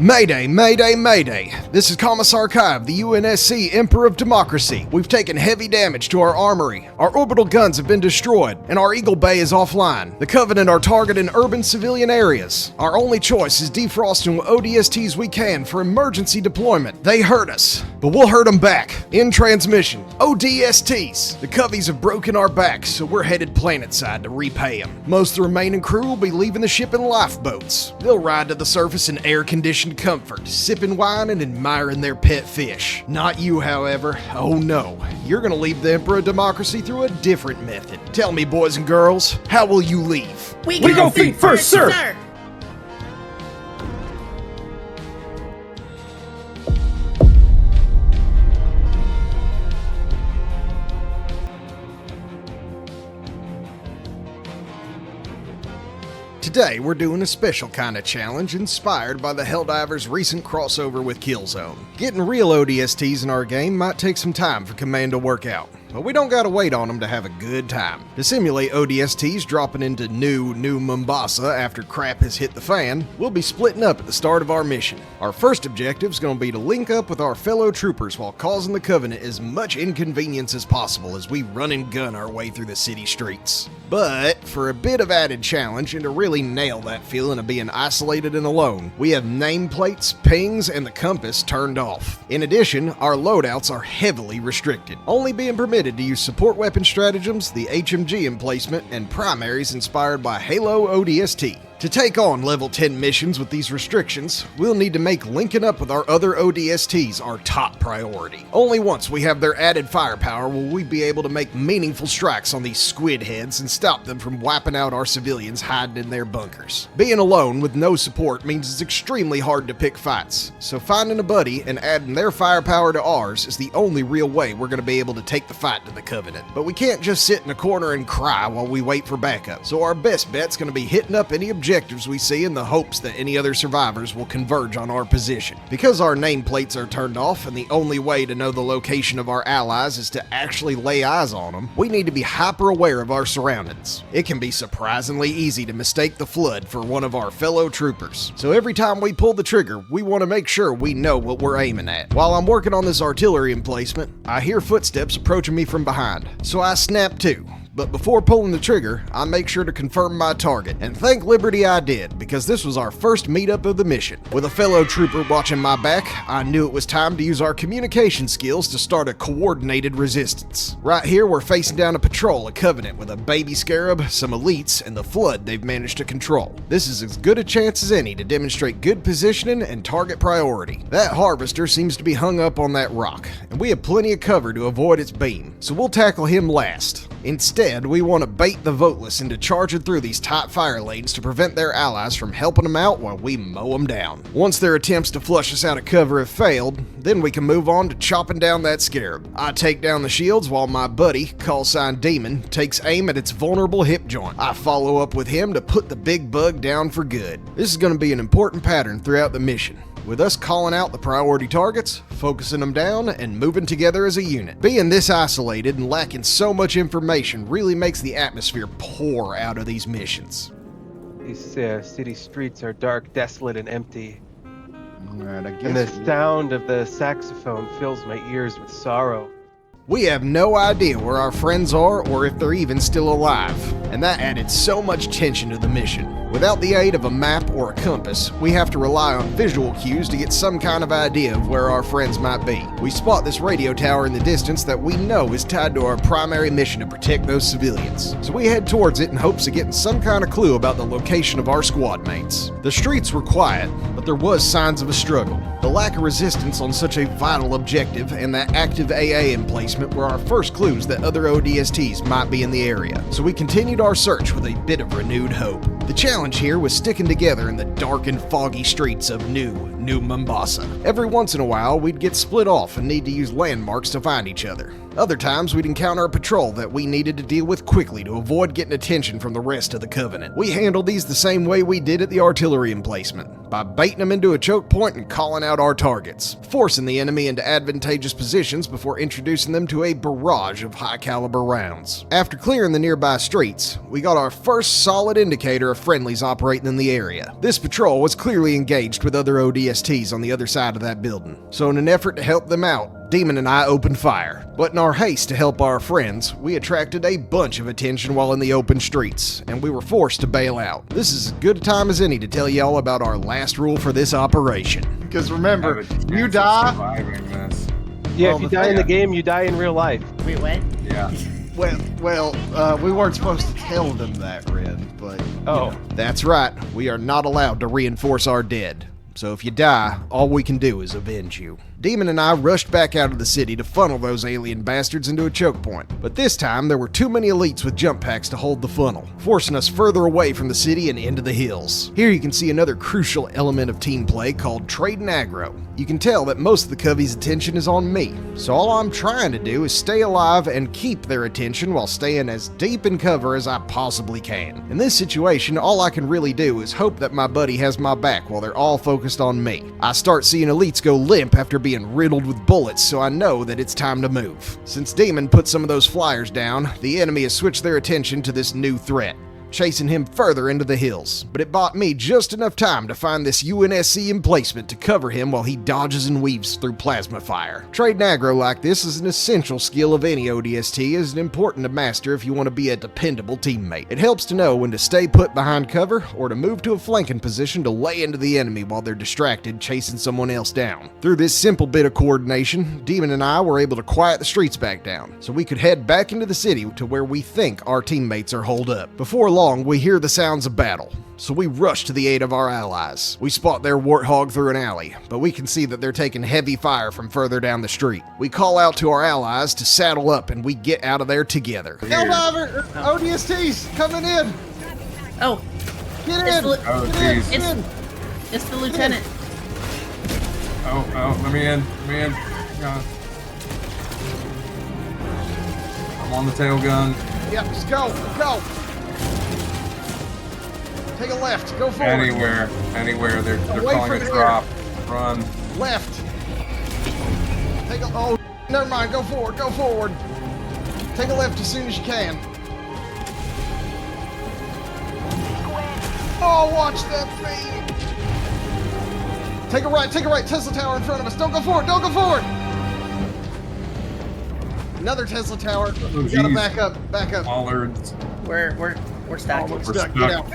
Mayday, mayday, mayday. This is Commissar Kai of the UNSC, Emperor of Democracy. We've taken heavy damage to our armory. Our orbital guns have been destroyed, and our Eagle Bay is offline. The Covenant are targeting urban civilian areas. Our only choice is defrosting what ODSTs we can for emergency deployment. They hurt us, but we'll hurt them back. In transmission, ODSTs. The Coveys have broken our backs, so we're headed planetside to repay them. Most of the remaining crew will be leaving the ship in lifeboats. They'll ride to the surface in air-conditioned comfort, sipping wine and admiring their pet fish. Not you, however. Oh no, you're gonna leave the Emperor of Democracy through a different method. Tell me, boys and girls, how will you leave? We go feet first, sir! Today, we're doing a special kind of challenge inspired by the Helldivers' recent crossover with Killzone. Getting real ODSTs in our game might take some time for Command to work out, but we don't gotta wait on them to have a good time. To simulate ODSTs dropping into New Mombasa after crap has hit the fan, we'll be splitting up at the start of our mission. Our first objective is going to be to link up with our fellow troopers while causing the Covenant as much inconvenience as possible as we run and gun our way through the city streets. But for a bit of added challenge and to really nail that feeling of being isolated and alone, we have nameplates, pings, and the compass turned off. In addition, our loadouts are heavily restricted, only being permitted to use support weapon stratagems, the HMG emplacement, and primaries inspired by Halo ODST. To take on level 10 missions with these restrictions, we'll need to make linking up with our other ODSTs our top priority. Only once we have their added firepower will we be able to make meaningful strikes on these squid heads and stop them from wiping out our civilians hiding in their bunkers. Being alone with no support means it's extremely hard to pick fights, so finding a buddy and adding their firepower to ours is the only real way we're going to be able to take the fight to the Covenant. But we can't just sit in a corner and cry while we wait for backup, so our best bet's going to be hitting up any objectives we see in the hopes that any other survivors will converge on our position. Because our nameplates are turned off and the only way to know the location of our allies is to actually lay eyes on them, we need to be hyper aware of our surroundings. It can be surprisingly easy to mistake the Flood for one of our fellow troopers, so every time we pull the trigger, we want to make sure we know what we're aiming at. While I'm working on this artillery emplacement, I hear footsteps approaching me from behind, so I snap to. But before pulling the trigger, I make sure to confirm my target, and thank Liberty I did, because this was our first meetup of the mission. With a fellow trooper watching my back, I knew it was time to use our communication skills to start a coordinated resistance. Right here, we're facing down a patrol of Covenant with a baby scarab, some elites, and the Flood they've managed to control. This is as good a chance as any to demonstrate good positioning and target priority. That harvester seems to be hung up on that rock, and we have plenty of cover to avoid its beam, so we'll tackle him last. Instead, we want to bait the voteless into charging through these tight fire lanes to prevent their allies from helping them out while we mow them down. Once their attempts to flush us out of cover have failed, then we can move on to chopping down that scarab. I take down the shields while my buddy, callsign Demon, takes aim at its vulnerable hip joint. I follow up with him to put the big bug down for good. This is going to be an important pattern throughout the mission, with us calling out the priority targets, focusing them down, and moving together as a unit. Being this isolated and lacking so much information really makes the atmosphere pour out of these missions. These city streets are dark, desolate, and empty. Alright, I guess. And the sound of the saxophone fills my ears with sorrow. We have no idea where our friends are or if they're even still alive, and that added so much tension to the mission. Without the aid of a map or a compass, we have to rely on visual cues to get some kind of idea of where our friends might be. We spot this radio tower in the distance that we know is tied to our primary mission to protect those civilians, so we head towards it in hopes of getting some kind of clue about the location of our squad mates. The streets were quiet, but there was signs of a struggle. The lack of resistance on such a vital objective and that active AA emplacement were our first clues that other ODSTs might be in the area, so we continued our search with a bit of renewed hope. The challenge here was sticking together in the dark and foggy streets of New Mombasa. Every once in a while, we'd get split off and need to use landmarks to find each other. Other times, we'd encounter a patrol that we needed to deal with quickly to avoid getting attention from the rest of the Covenant. We handled these the same way we did at the artillery emplacement, by baiting them into a choke point and calling out our targets, forcing the enemy into advantageous positions before introducing them to a barrage of high-caliber rounds. After clearing the nearby streets, we got our first solid indicator of friendlies operating in the area. This patrol was clearly engaged with other ODSTs on the other side of that building, so in an effort to help them out, Demon and I opened fire. But in our haste to help our friends, we attracted a bunch of attention while in the open streets, and we were forced to bail out. This is as good a time as any to tell y'all about our last rule for this operation. Because remember, you die. Yeah, Well, if you the die in thing- the game, you die in real life. Wait, what? Yeah. We weren't supposed to tell them that, Red, but Oh, That's right, we are not allowed to reinforce our dead. So if you die, all we can do is avenge you. Demon and I rushed back out of the city to funnel those alien bastards into a choke point. But this time, there were too many elites with jump packs to hold the funnel, forcing us further away from the city and into the hills. Here you can see another crucial element of team play called trade and aggro. You can tell that most of the Covey's attention is on me, so all I'm trying to do is stay alive and keep their attention while staying as deep in cover as I possibly can. In this situation, all I can really do is hope that my buddy has my back while they're all focused on me. I start seeing elites go limp after being riddled with bullets, so I know that it's time to move. Since Demon put some of those flyers down, the enemy has switched their attention to this new threat, chasing him further into the hills. But it bought me just enough time to find this UNSC emplacement to cover him while he dodges and weaves through plasma fire. Trade and aggro like this is an essential skill of any ODST, and is important to master if you want to be a dependable teammate. It helps to know when to stay put behind cover or to move to a flanking position to lay into the enemy while they're distracted chasing someone else down. Through this simple bit of coordination, Demon and I were able to quiet the streets back down, so we could head back into the city to where we think our teammates are holed up. Before long, we hear the sounds of battle, so we rush to the aid of our allies. We spot their warthog through an alley, but we can see that they're taking heavy fire from further down the street. We call out to our allies to saddle up and we get out of there together. Helldiver, ODSTs coming in. Oh, Get It's in. li- Oh, Get jeez. in. Get in. it's the lieutenant. Oh, let me in. Let me in. God. I'm on the tail gun. Yep, just go. Take a left. Go forward. Anywhere. They're Away calling from a here. drop. Run. Left. Take a. Oh, never mind. Go forward. Take a left as soon as you can. Oh, watch that thing. Take a right. Tesla tower in front of us. Don't go forward. Another Tesla tower. We gotta geez. back up. Bollards. We're stuck. We're We're stuck. stuck. Get out.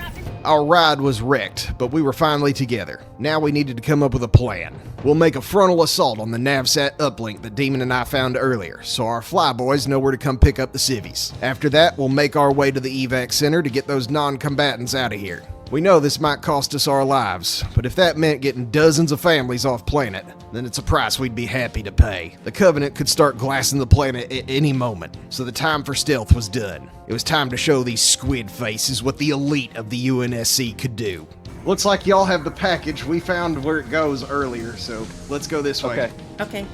Our ride was wrecked, but we were finally together. Now we needed to come up with a plan. We'll make a frontal assault on the NavSat uplink that Demon and I found earlier, so our flyboys know where to come pick up the civvies. After that, we'll make our way to the evac center to get those non-combatants out of here. We know this might cost us our lives, but if that meant getting dozens of families off planet, then it's a price we'd be happy to pay. The Covenant could start glassing the planet at any moment, so the time for stealth was done. It was time to show these squid faces what the elite of the UNSC could do. Looks like y'all have the package. We found where it goes earlier, so let's go this way. okay. Okay.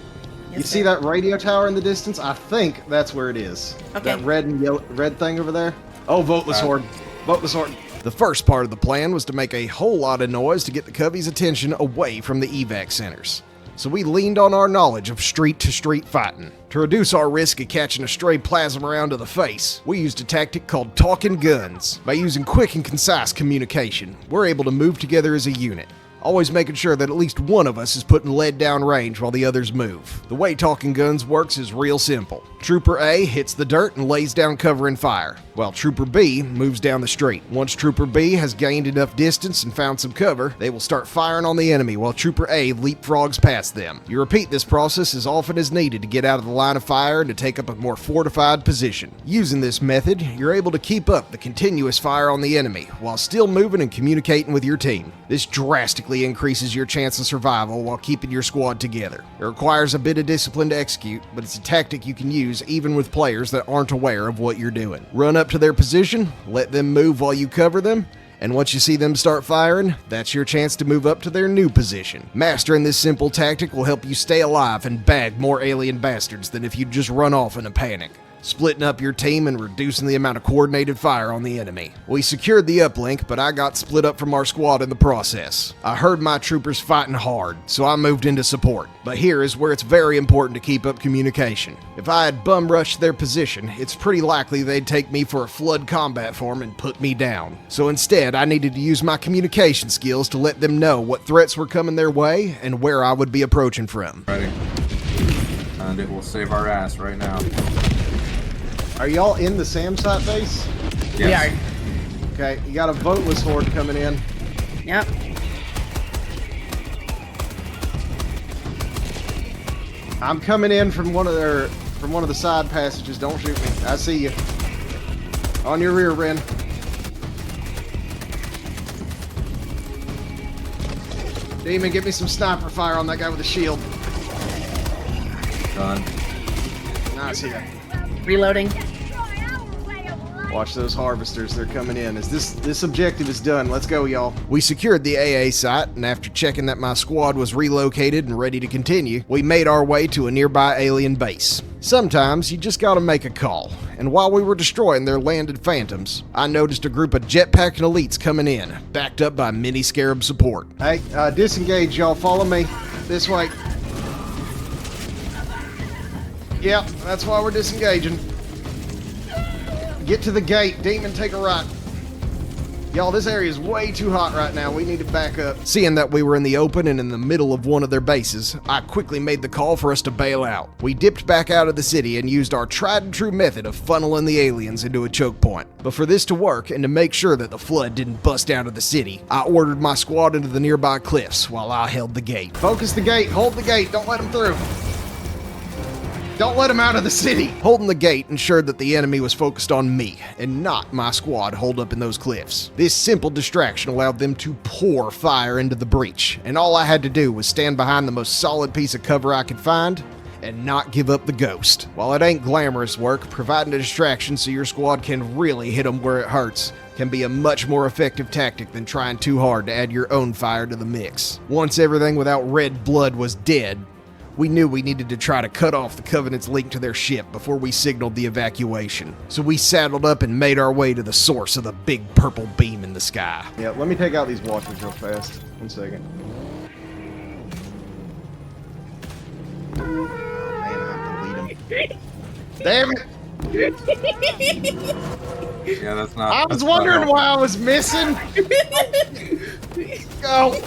You see that radio tower in the distance? I think that's where it is. Okay. That red and yellow, red thing over there? Oh, voteless horde. Voteless horde. The first part of the plan was to make a whole lot of noise to get the Cubbies' attention away from the evac centers. So we leaned on our knowledge of street-to-street fighting. To reduce our risk of catching a stray plasma round to the face, we used a tactic called talking guns. By using quick and concise communication, we're able to move together as a unit, always making sure that at least one of us is putting lead down range while the others move. The way talking guns works is real simple. Trooper A hits the dirt and lays down cover and fire, while Trooper B moves down the street. Once Trooper B has gained enough distance and found some cover, they will start firing on the enemy while Trooper A leapfrogs past them. You repeat this process as often as needed to get out of the line of fire and to take up a more fortified position. Using this method, you're able to keep up the continuous fire on the enemy while still moving and communicating with your team. This drastically increases your chance of survival while keeping your squad together. It requires a bit of discipline to execute, but it's a tactic you can use even with players that aren't aware of what you're doing. Run up to their position, let them move while you cover them, and once you see them start firing, that's your chance to move up to their new position. Mastering this simple tactic will help you stay alive and bag more alien bastards than if you just run off in a panic. splitting up your team and reducing the amount of coordinated fire on the enemy. We secured the uplink, but I got split up from our squad in the process. I heard my troopers fighting hard, so I moved into support. But here is where it's very important to keep up communication. If I had bum rushed their position, it's pretty likely they'd take me for a flood combat form and put me down. So instead, I needed to use my communication skills to let them know what threats were coming their way and where I would be approaching from. Ready. And it will save our ass right now. Are y'all in the SAM site base? Yes. Okay, you got a voteless horde coming in. We are. Yep. I'm coming in from one of the side passages. Don't shoot me. I see you. On your rear, Ren. Demon, get me some sniper fire on that guy with the shield. Done. Nice here. Reloading. Watch those harvesters. They're coming in. As this objective is done. Let's go, y'all. We secured the AA site, and after checking that my squad was relocated and ready to continue, we made our way to a nearby alien base. Sometimes you just gotta make a call, and while we were destroying their landed phantoms, I noticed a group of jetpack and elites coming in, backed up by mini scarab support. Hey, disengage, y'all. Follow me. This way. Yep, that's why we're disengaging. Get to the gate. Demon, take a right. Y'all, this area is way too hot right now. We need to back up. Seeing that we were in the open and in the middle of one of their bases, I quickly made the call for us to bail out. We dipped back out of the city and used our tried and true method of funneling the aliens into a choke point. But for this to work and to make sure that the flood didn't bust out of the city, I ordered my squad into the nearby cliffs while I held the gate. Focus the gate. Hold the gate. Don't let them through. Don't let them out of the city. Holding the gate ensured that the enemy was focused on me and not my squad holed up in those cliffs. This simple distraction allowed them to pour fire into the breach, and all I had to do was stand behind the most solid piece of cover I could find and not give up the ghost. While it ain't glamorous work, providing a distraction so your squad can really hit them where it hurts can be a much more effective tactic than trying too hard to add your own fire to the mix. Once everything without red blood was dead, we knew we needed to try to cut off the Covenant's link to their ship before we signaled the evacuation. So we saddled up and made our way to the source of the big purple beam in the sky. Yeah, let me take out these watchers real fast. 1 second. Oh, man, I have to lead them. Damn it! Yeah, that's not. I was wondering why I was missing. Go.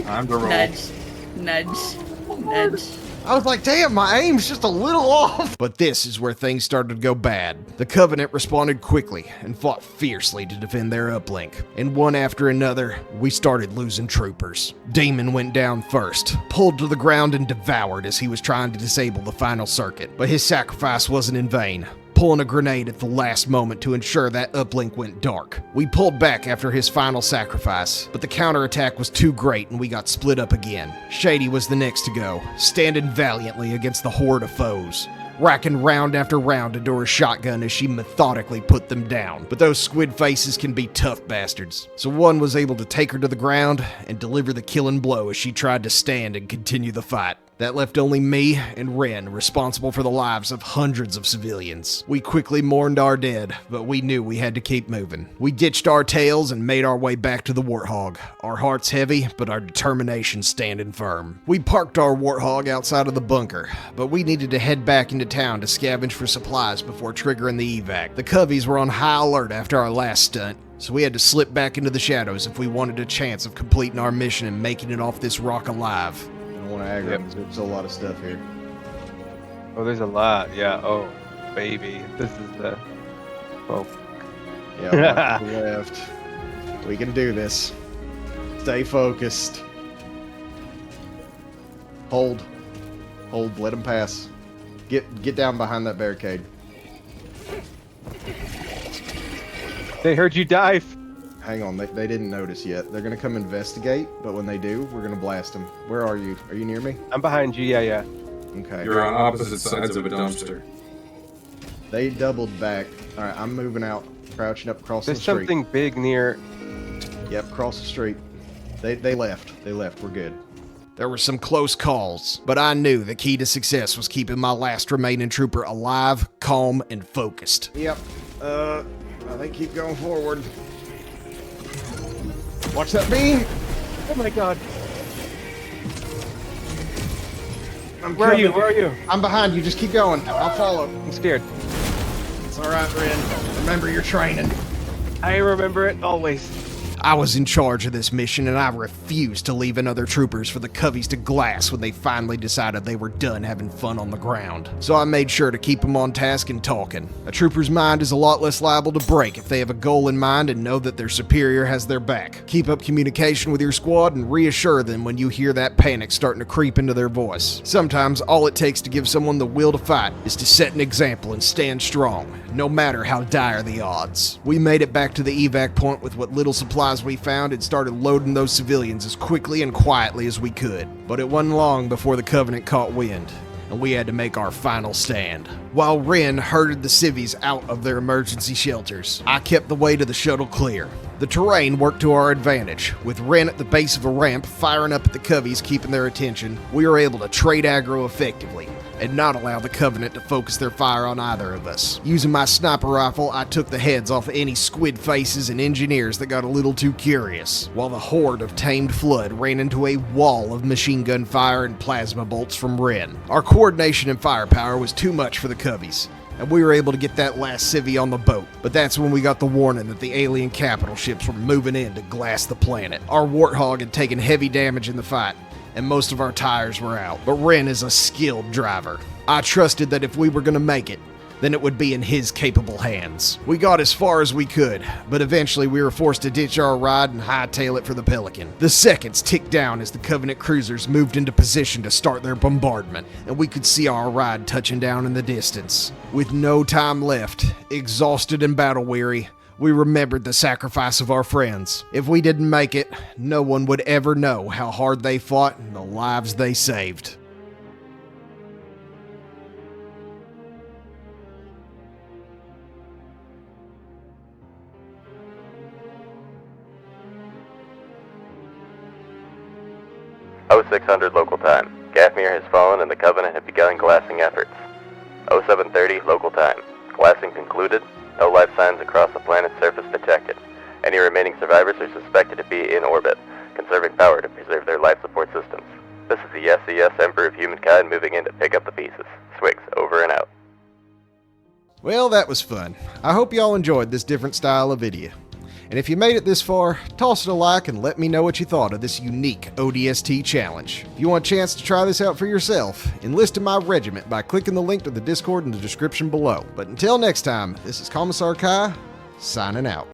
Time to roll. Nudge. Nudge. Nudge. I was like, damn, my aim's just a little off. But this is where things started to go bad. The Covenant responded quickly and fought fiercely to defend their uplink. And one after another, we started losing troopers. Demon went down first, pulled to the ground and devoured as he was trying to disable the final circuit. But his sacrifice wasn't in vain, pulling a grenade at the last moment to ensure that uplink went dark. We pulled back after his final sacrifice, but the counterattack was too great and we got split up again. Shady was the next to go, standing valiantly against the horde of foes, racking round after round into her shotgun as she methodically put them down. But those squid faces can be tough bastards, so one was able to take her to the ground and deliver the killing blow as she tried to stand and continue the fight. That left only me and Ren responsible for the lives of hundreds of civilians. We quickly mourned our dead, but we knew we had to keep moving. We ditched our tails and made our way back to the Warthog, our hearts heavy, but our determination standing firm. We parked our Warthog outside of the bunker, but we needed to head back into town to scavenge for supplies before triggering the evac. The Coveys were on high alert after our last stunt, so we had to slip back into the shadows if we wanted a chance of completing our mission and making it off this rock alive. I don't want to aggro because there's a lot of stuff here. Oh, there's a lot. Yeah. Oh, baby. This is the. Oh. Yeah, to the left. We can do this. Stay focused. Hold. Hold. Let them pass. Get down behind that barricade. They heard you dive. Hang on, they didn't notice yet. They're gonna come investigate, but when they do, we're gonna blast them. Where are you? Are you near me? I'm behind you. Yeah, yeah. Okay. You're on opposite sides of a dumpster. They doubled back. All right, I'm moving out, crouching up across There's the street. something big near. Yep, across the street. They left. They left. We're good. There were some close calls, but I knew the key to success was keeping my last remaining trooper alive, calm, and focused. Yep. I think keep going forward. Watch that beam. Oh my god. Where Where are you? I'm behind you. Just keep going. I'll follow. I'm scared. It's all right, Ren. Remember your training. I remember it always. I was in charge of this mission, and I refused to leave another troopers for the coveys to glass when they finally decided they were done having fun on the ground. So I made sure to keep them on task and talking. A trooper's mind is a lot less liable to break if they have a goal in mind and know that their superior has their back. Keep up communication with your squad and reassure them when you hear that panic starting to creep into their voice. Sometimes all it takes to give someone the will to fight is to set an example and stand strong, no matter how dire the odds. We made it back to the evac point with what little supplies we found and started loading those civilians as quickly and quietly as we could. But it wasn't long before the Covenant caught wind, and we had to make our final stand. While Ren herded the civvies out of their emergency shelters, I kept the way to the shuttle clear. The terrain worked to our advantage. With Ren at the base of a ramp firing up at the coveys keeping their attention, we were able to trade aggro effectively and not allow the Covenant to focus their fire on either of us. Using my sniper rifle, I took the heads off any squid faces and engineers that got a little too curious, while the horde of tamed flood ran into a wall of machine gun fire and plasma bolts from Ren. Our coordination and firepower was too much for the coveys, and we were able to get that last civvy on the boat. But that's when we got the warning that the alien capital ships were moving in to glass the planet. Our Warthog had taken heavy damage in the fight, and most of our tires were out. But Ren is a skilled driver. I trusted that if we were going to make it, then it would be in his capable hands. We got as far as we could, but eventually we were forced to ditch our ride and hightail it for the Pelican. The seconds ticked down as the Covenant cruisers moved into position to start their bombardment, and we could see our ride touching down in the distance. With no time left, exhausted and battle-weary, we remembered the sacrifice of our friends. If we didn't make it, no one would ever know how hard they fought and the lives they saved. Oh 0600 local time. Gafmir has fallen and the Covenant have begun glassing efforts. 0730 local time. Glassing concluded. No life signs across the planet's surface detected. Any remaining survivors are suspected to be in orbit, conserving power to preserve their life support systems. This is the SES Emperor of Humankind moving in to pick up the pieces. Swigs, over and out. Well, that was fun. I hope y'all enjoyed this different style of video. And if you made it this far, toss it a like and let me know what you thought of this unique ODST challenge. If you want a chance to try this out for yourself, enlist in my regiment by clicking the link to the Discord in the description below. But until next time, this is Commissar Kai, signing out.